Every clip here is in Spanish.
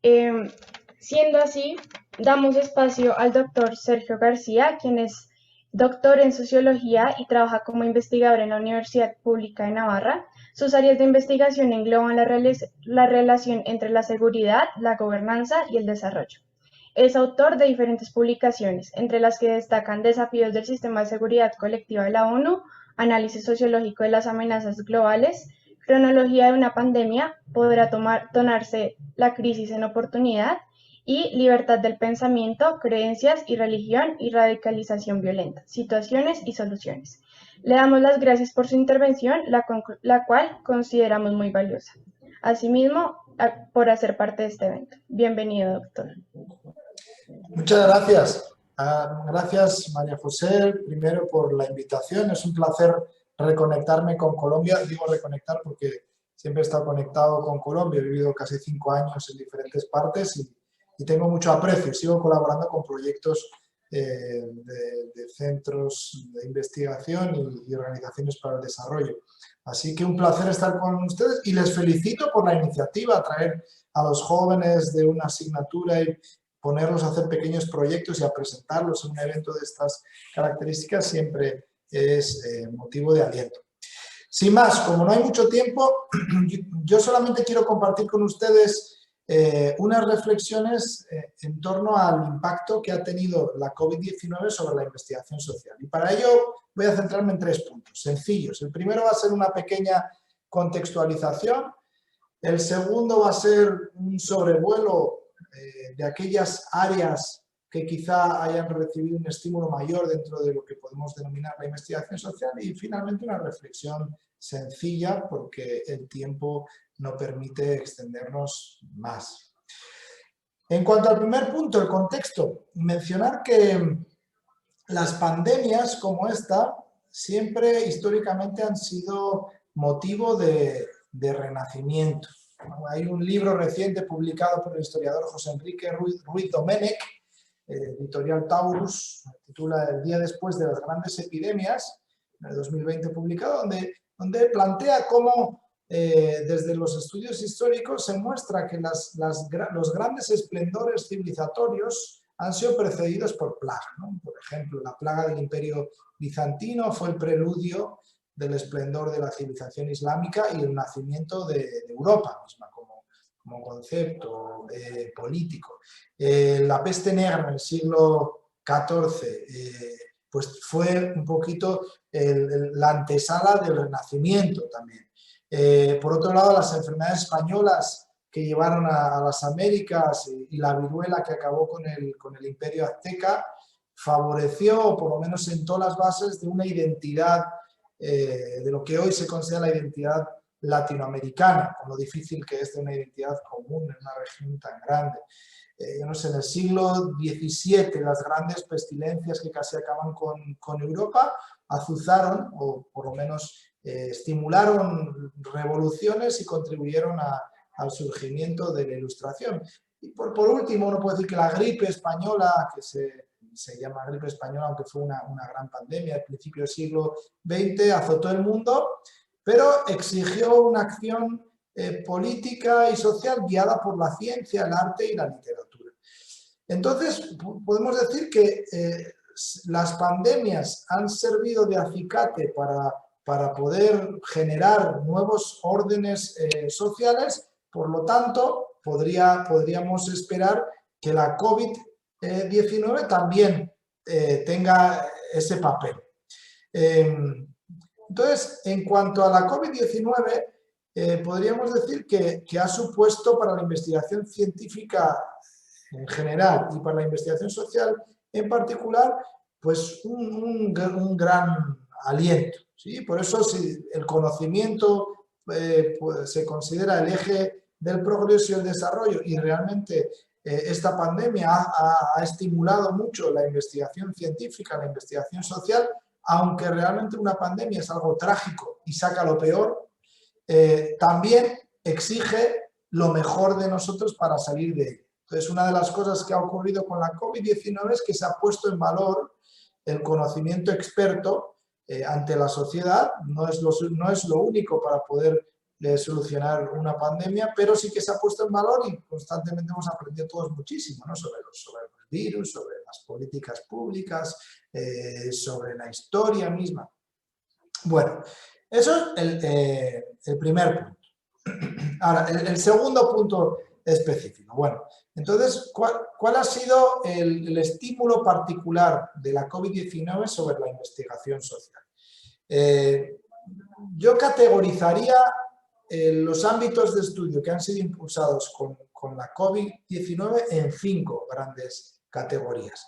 Em, Siendo así, damos espacio al doctor Sergio García, quien es doctor en sociología y trabaja como investigador en la Universidad Pública de Navarra. Sus áreas de investigación engloban la relación entre la seguridad, la gobernanza y el desarrollo. Es autor de diferentes publicaciones, entre las que destacan Desafíos del Sistema de Seguridad Colectiva de la ONU, Análisis sociológico de las amenazas globales, Cronología de una pandemia, podrá tornarse la crisis en oportunidad y Libertad del pensamiento, creencias y religión y radicalización violenta, situaciones y soluciones. Le damos las gracias por su intervención, la cual consideramos muy valiosa. Asimismo, por hacer parte de este evento. Bienvenido, doctor. Muchas gracias. Gracias, María José, primero por la invitación. Es un placer reconectarme con Colombia. Digo reconectar porque siempre he estado conectado con Colombia. He vivido casi 5 años en diferentes partes y tengo mucho aprecio. Sigo colaborando con proyectos de centros de investigación y organizaciones para el desarrollo. Así que un placer estar con ustedes y les felicito por la iniciativa, traer a los jóvenes de una asignatura y ponerlos a hacer pequeños proyectos y a presentarlos en un evento de estas características siempre es motivo de aliento. Sin más, como no hay mucho tiempo, yo solamente quiero compartir con ustedes unas reflexiones en torno al impacto que ha tenido la COVID-19 sobre la investigación social. Y para ello voy a centrarme en 3 puntos sencillos. El primero va a ser una pequeña contextualización. El segundo va a ser un sobrevuelo de aquellas áreas que quizá hayan recibido un estímulo mayor dentro de lo que podemos denominar la investigación social y finalmente una reflexión sencilla porque el tiempo no permite extendernos más. En cuanto al primer punto, el contexto, mencionar que las pandemias como esta siempre históricamente han sido motivo de renacimiento. Hay un libro reciente publicado por el historiador José Enrique Ruiz Domènech, editorial Taurus, titula El día después de las grandes epidemias, en el 2020 publicado, donde plantea cómo desde los estudios históricos se muestra que los grandes esplendores civilizatorios han sido precedidos por plagas, ¿no? Por ejemplo, la plaga del Imperio Bizantino fue el preludio del esplendor de la civilización islámica y el nacimiento de Europa misma como concepto político. La peste negra en el siglo XIV pues fue un poquito la antesala del Renacimiento también. Por otro lado, las enfermedades españolas que llevaron a las Américas y la viruela que acabó con el Imperio Azteca favoreció, o por lo menos sentó las bases de una identidad de lo que hoy se considera la identidad latinoamericana, con lo difícil que es de una identidad común en una región tan grande. Yo no sé, en el siglo XVII las grandes pestilencias que casi acaban con Europa azuzaron, o por lo menos estimularon revoluciones y contribuyeron al surgimiento de la Ilustración. Y por último, uno puede decir que la gripe española, que se llama gripe española, aunque fue una gran pandemia al principio del siglo XX, azotó el mundo, pero exigió una acción política y social guiada por la ciencia, el arte y la literatura. Entonces, podemos decir que las pandemias han servido de acicate para poder generar nuevos órdenes sociales, por lo tanto, podríamos esperar que la COVID-19 también tenga ese papel. Entonces, en cuanto a la COVID-19, podríamos decir que ha supuesto para la investigación científica en general y para la investigación social en particular, pues un gran aliento, ¿sí? Por eso si el conocimiento pues, se considera el eje del progreso y el desarrollo y realmente esta pandemia ha estimulado mucho la investigación científica, la investigación social, aunque realmente una pandemia es algo trágico y saca lo peor, también exige lo mejor de nosotros para salir de ello. Entonces, una de las cosas que ha ocurrido con la COVID-19 es que se ha puesto en valor el conocimiento experto ante la sociedad. No es lo único para poder solucionar una pandemia, pero sí que se ha puesto en valor y constantemente hemos aprendido todos muchísimo, ¿no? Sobre los virus, sobre las políticas públicas, sobre la historia misma. Bueno, eso es el primer punto. Ahora, el segundo punto específico. Bueno, entonces, ¿cuál ha sido el estímulo particular de la COVID-19 sobre la investigación social? Yo categorizaría los ámbitos de estudio que han sido impulsados con la COVID-19 en 5 grandes categorías.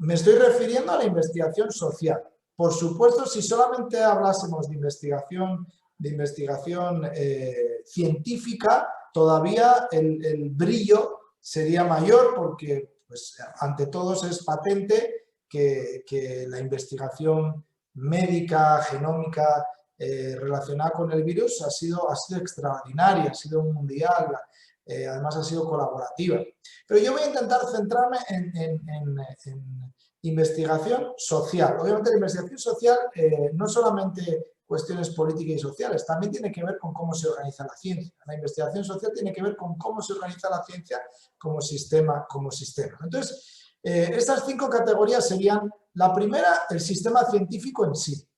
Me estoy refiriendo a la investigación social. Por supuesto, si solamente hablásemos de investigación científica, todavía el brillo sería mayor porque, pues, ante todos es patente que la investigación médica, genómica, relacionada con el virus ha sido extraordinaria, ha sido mundial, además ha sido colaborativa. Pero yo voy a intentar centrarme en investigación social. Obviamente la investigación social no solamente cuestiones políticas y sociales, también tiene que ver con cómo se organiza la ciencia. La investigación social tiene que ver con cómo se organiza la ciencia como sistema. Entonces, estas 5 categorías serían: la primera, el sistema científico en sí.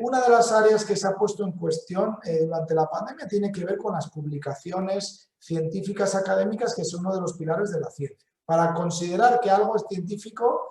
Una de las áreas que se ha puesto en cuestión durante la pandemia tiene que ver con las publicaciones científicas académicas, que son uno de los pilares de la ciencia. Para considerar que algo es científico,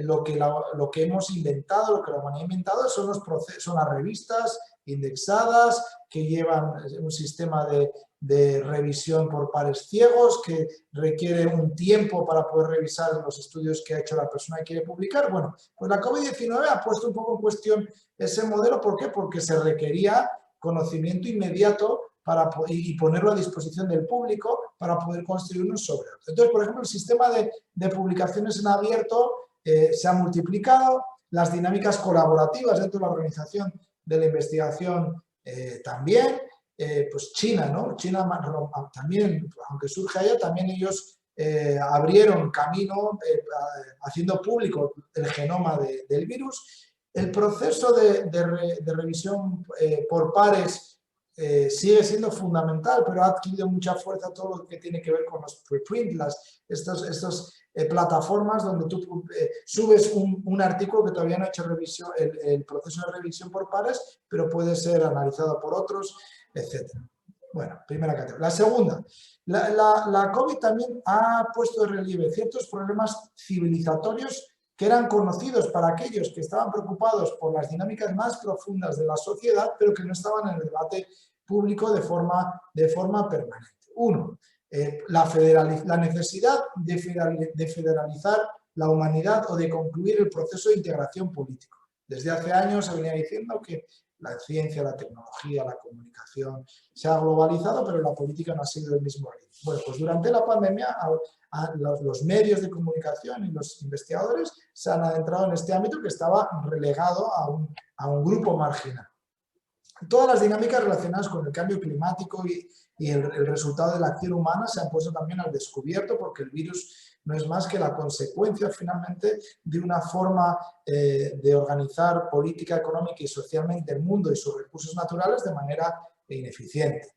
lo que hemos inventado, lo que la humanidad ha inventado son las revistas indexadas que llevan un sistema de revisión por pares ciegos, que requiere un tiempo para poder revisar los estudios que ha hecho la persona que quiere publicar. Bueno, pues la COVID-19 ha puesto un poco en cuestión ese modelo. ¿Por qué? Porque se requería conocimiento inmediato y ponerlo a disposición del público para poder construirnos sobre él. Entonces, por ejemplo, el sistema de publicaciones en abierto se ha multiplicado, las dinámicas colaborativas dentro de la organización de la investigación también. Pues China, ¿no? China también, aunque surge allá, también ellos abrieron camino haciendo público el genoma del virus. El proceso de revisión por pares sigue siendo fundamental, pero ha adquirido mucha fuerza todo lo que tiene que ver con los preprints, estas plataformas donde tú subes un artículo que todavía no ha hecho revisión, el proceso de revisión por pares, pero puede ser analizado por otros, etc. Bueno, primera categoría. La segunda, la COVID también ha puesto de relieve ciertos problemas civilizatorios que eran conocidos para aquellos que estaban preocupados por las dinámicas más profundas de la sociedad, pero que no estaban en el debate público de forma permanente. Uno, la necesidad de federalizar la humanidad o de concluir el proceso de integración político. Desde hace años se venía diciendo que la ciencia, la tecnología, la comunicación se ha globalizado, pero la política no ha sido del mismo ritmo. Bueno, pues durante la pandemia los medios de comunicación y los investigadores se han adentrado en este ámbito que estaba relegado a un grupo marginal. Todas las dinámicas relacionadas con el cambio climático y el resultado de la acción humana se han puesto también al descubierto, porque el virus no es más que la consecuencia finalmente de una forma de organizar política económica y socialmente el mundo y sus recursos naturales de manera ineficiente.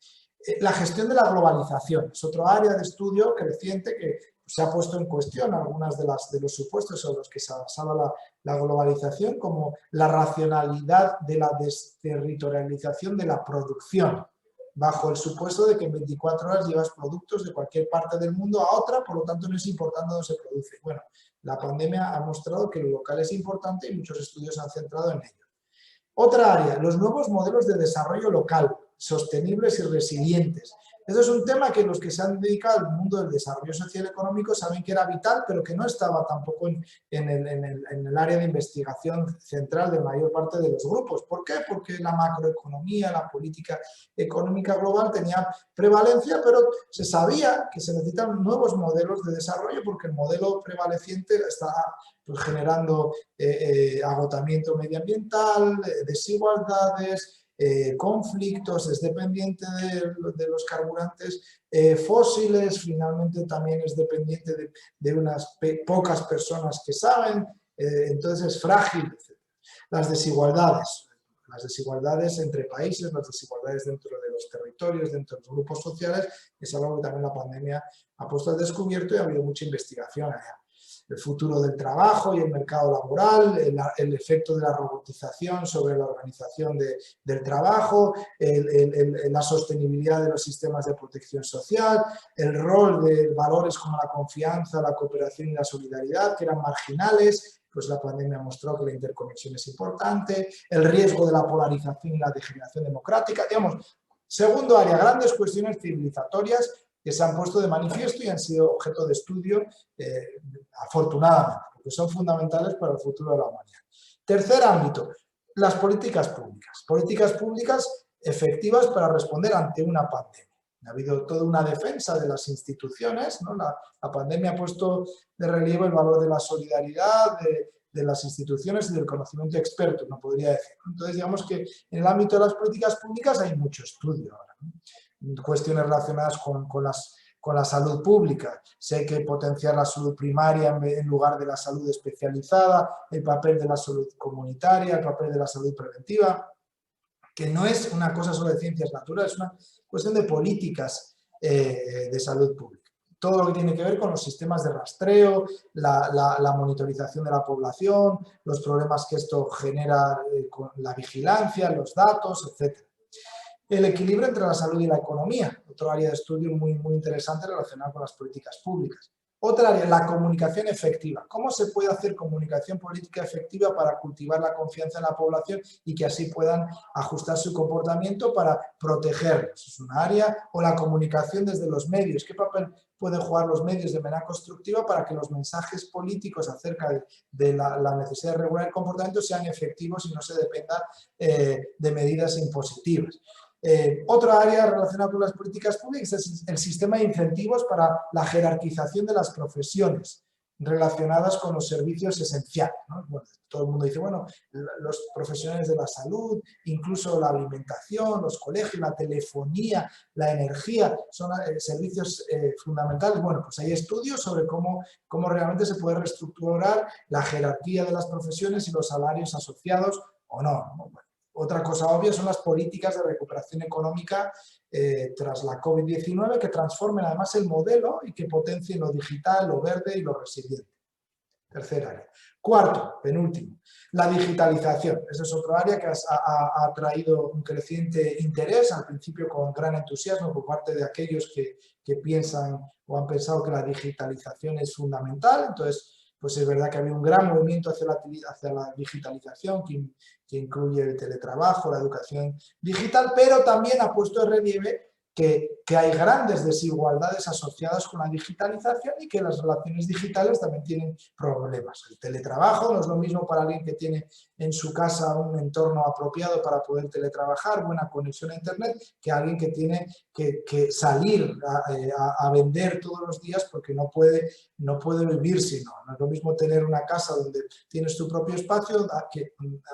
La gestión de la globalización es otro área de estudio creciente que se ha puesto en cuestión algunas de los supuestos sobre los que se basaba la globalización, como la racionalidad de la desterritorialización de la producción, bajo el supuesto de que en 24 horas llevas productos de cualquier parte del mundo a otra, por lo tanto no es importante dónde se produce. Bueno, la pandemia ha mostrado que lo local es importante y muchos estudios se han centrado en ello. Otra área, los nuevos modelos de desarrollo local, sostenibles y resilientes. Eso es un tema que los que se han dedicado al mundo del desarrollo social y económico saben que era vital, pero que no estaba tampoco en el área de investigación central de mayor parte de los grupos. ¿Por qué? Porque la macroeconomía, la política económica global tenía prevalencia, pero se sabía que se necesitan nuevos modelos de desarrollo porque el modelo prevaleciente está pues, generando agotamiento medioambiental, desigualdades, conflictos, es dependiente de los carburantes fósiles, finalmente también es dependiente de unas pocas personas que saben, entonces es frágil. Las desigualdades, las desigualdades entre países, las desigualdades dentro de los territorios, dentro de los grupos sociales, es algo que también la pandemia ha puesto al descubierto y ha habido mucha investigación allá. El futuro del trabajo y el mercado laboral, el efecto de la robotización sobre la organización del trabajo, la sostenibilidad de los sistemas de protección social, el rol de valores como la confianza, la cooperación y la solidaridad, que eran marginales, pues la pandemia mostró que la interconexión es importante, el riesgo de la polarización y la degeneración democrática, digamos, segundo área, grandes cuestiones civilizatorias que se han puesto de manifiesto y han sido objeto de estudio, afortunadamente, porque son fundamentales para el futuro de la humanidad. Tercer ámbito, las políticas públicas efectivas para responder ante una pandemia. Ha habido toda una defensa de las instituciones, ¿no? La pandemia ha puesto de relieve el valor de la solidaridad, de las instituciones y del conocimiento experto, no podría decir. Entonces, digamos que en el ámbito de las políticas públicas hay mucho estudio ahora, ¿no? Cuestiones relacionadas con la salud pública. Si hay que potenciar la salud primaria en lugar de la salud especializada, el papel de la salud comunitaria, el papel de la salud preventiva, que no es una cosa solo de ciencias naturales, es una cuestión de políticas de salud pública. Todo lo que tiene que ver con los sistemas de rastreo, la monitorización de la población, los problemas que esto genera con la vigilancia, los datos, etc. El equilibrio entre la salud y la economía, otro área de estudio muy interesante relacionado con las políticas públicas. Otra área, la comunicación efectiva. ¿Cómo se puede hacer comunicación política efectiva para cultivar la confianza en la población y que así puedan ajustar su comportamiento para protegerlos? Es una área. O la comunicación desde los medios. ¿Qué papel pueden jugar los medios de manera constructiva para que los mensajes políticos acerca de la necesidad de regular el comportamiento sean efectivos y no se dependa de medidas impositivas? Otra área relacionada con las políticas públicas es el sistema de incentivos para la jerarquización de las profesiones relacionadas con los servicios esenciales, ¿no? Bueno, todo el mundo dice, bueno, los profesionales de la salud, incluso la alimentación, los colegios, la telefonía, la energía, son servicios fundamentales. Bueno, pues hay estudios sobre cómo realmente se puede reestructurar la jerarquía de las profesiones y los salarios asociados o no, ¿no? Bueno, otra cosa obvia son las políticas de recuperación económica tras la COVID-19 que transformen además el modelo y que potencien lo digital, lo verde y lo resiliente. Tercer área. Cuarto, penúltimo, la digitalización. Ese es otro área que ha traído un creciente interés, al principio con gran entusiasmo por parte de aquellos que piensan o han pensado que la digitalización es fundamental. Entonces, pues es verdad que había un gran movimiento hacia la digitalización que incluye el teletrabajo, la educación digital, pero también ha puesto de relieve que hay grandes desigualdades asociadas con la digitalización y que las relaciones digitales también tienen problemas. El teletrabajo no es lo mismo para alguien que tiene en su casa un entorno apropiado para poder teletrabajar, buena conexión a internet, que alguien que tiene que salir a vender todos los días porque no puede vivir si no. No es lo mismo tener una casa donde tienes tu propio espacio que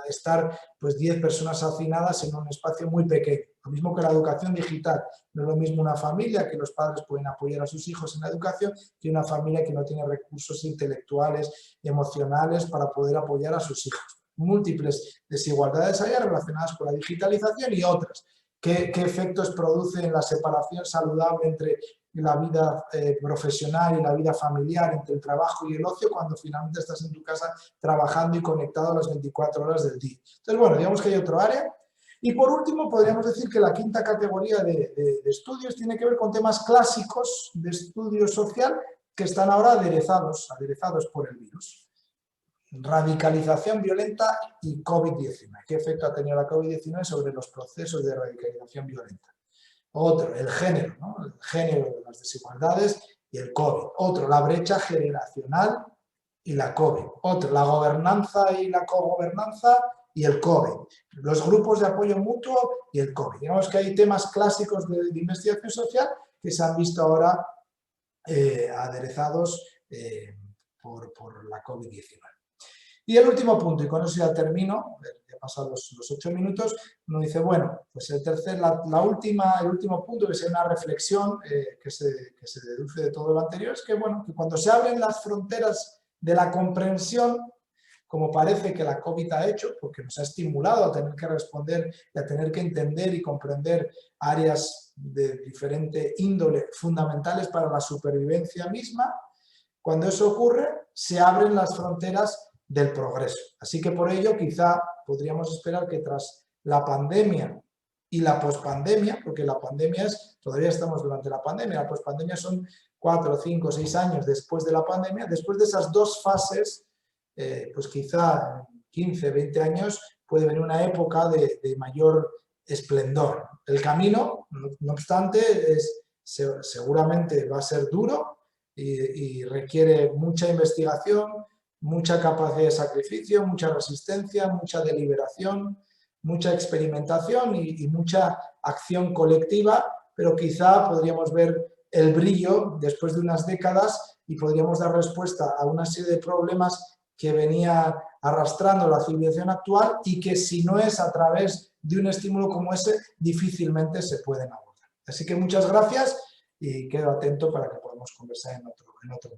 estar pues 10 personas hacinadas en un espacio muy pequeño. Lo mismo que la educación digital. No es lo mismo una familia que los padres pueden apoyar a sus hijos en la educación que una familia que no tiene recursos intelectuales, emocionales para poder apoyar a sus hijos. Múltiples desigualdades hay relacionadas con la digitalización y otras. ¿Qué efectos produce en la separación saludable entre la vida profesional y la vida familiar, entre el trabajo y el ocio, cuando finalmente estás en tu casa trabajando y conectado a las 24 horas del día? Entonces, bueno, digamos que hay otro área. Y por último, podríamos decir que la quinta categoría de estudios tiene que ver con temas clásicos de estudio social que están ahora aderezados por el virus. Radicalización violenta y COVID-19. ¿Qué efecto ha tenido la COVID-19 sobre los procesos de radicalización violenta? Otro, el género, ¿no? El género de las desigualdades y el COVID. Otro, la brecha generacional y la COVID. Otro, la gobernanza y la cogobernanza y el COVID. Los grupos de apoyo mutuo y el COVID. Digamos que hay temas clásicos de investigación social que se han visto ahora aderezados por la COVID-19. Y el último punto, y con eso ya termino, ya pasan los 8 minutos, uno dice, bueno, pues el último punto, que es una reflexión que se deduce de todo lo anterior, es que, bueno, que cuando se abren las fronteras de la comprensión, como parece que la COVID ha hecho, porque nos ha estimulado a tener que responder y a tener que entender y comprender áreas de diferente índole fundamentales para la supervivencia misma. Cuando eso ocurre, se abren las fronteras del progreso. Así que por ello quizá podríamos esperar que tras la pandemia y la pospandemia, porque la pandemia todavía estamos durante la pandemia, la pospandemia son 4, 5, 6 años después de la pandemia, después de esas dos fases, pues quizá en 15, 20 años puede venir una época de mayor esplendor. El camino, no obstante, seguramente va a ser duro y requiere mucha investigación, mucha capacidad de sacrificio, mucha resistencia, mucha deliberación, mucha experimentación y mucha acción colectiva, pero quizá podríamos ver el brillo después de unas décadas y podríamos dar respuesta a una serie de problemas que venía arrastrando la civilización actual y que si no es a través de un estímulo como ese, difícilmente se pueden abordar. Así que muchas gracias y quedo atento para que podamos conversar en otro momento.